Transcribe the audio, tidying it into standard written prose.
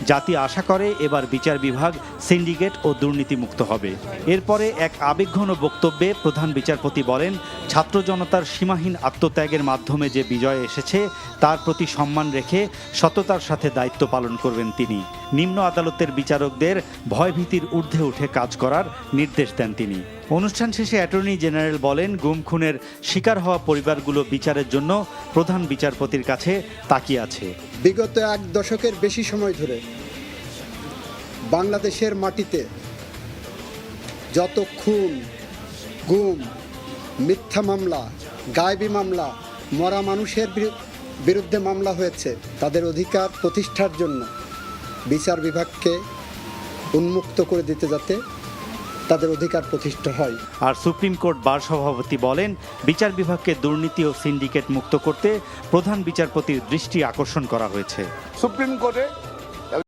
জাতি আশা করে এবার বিচার বিভাগ সিন্ডিকেট ও দুর্নীতিমুক্ত হবে। এরপরে এক আবেগঘন বক্তব্যে প্রধান বিচারপতি বলেন, ছাত্র জনতার সীমাহীন আত্মত্যাগের মাধ্যমে যে বিজয় এসেছে তার প্রতি সম্মান রেখে সততার সাথে দায়িত্ব পালন করবেন তিনি। নিম্ন আদালতের বিচারকদের ভয়ভীতির ঊর্ধ্বে উঠে কাজ করার নির্দেশ দেন তিনি। অনুষ্ঠান শেষে অ্যাটর্নি জেনারেল বলেন, গুম খুনের শিকার হওয়া পরিবারগুলো বিচারের জন্য প্রধান বিচারপতির কাছে তাকিয়ে আছে। বিগত এক দশকের বেশি সময় ধরে বাংলাদেশের মাটিতে যত খুন, গুম, মিথ্যা মামলা, গায়েবী মামলা, মরা মানুষের বিরুদ্ধে মামলা হয়েছে, তাদের অধিকার প্রতিষ্ঠার জন্য বিচার বিভাগকে উন্মুক্ত করে দিতে, যাতে তাদের অধিকার প্রতিষ্ঠা হয়। আর সুপ্রিম কোর্ট বার সভাপতি বলেন, বিচার বিভাগকে দুর্নীতি ও সিন্ডিকেট মুক্ত করতে প্রধান বিচারপতির দৃষ্টি আকর্ষণ করা হয়েছে। সুপ্রিম কোর্টে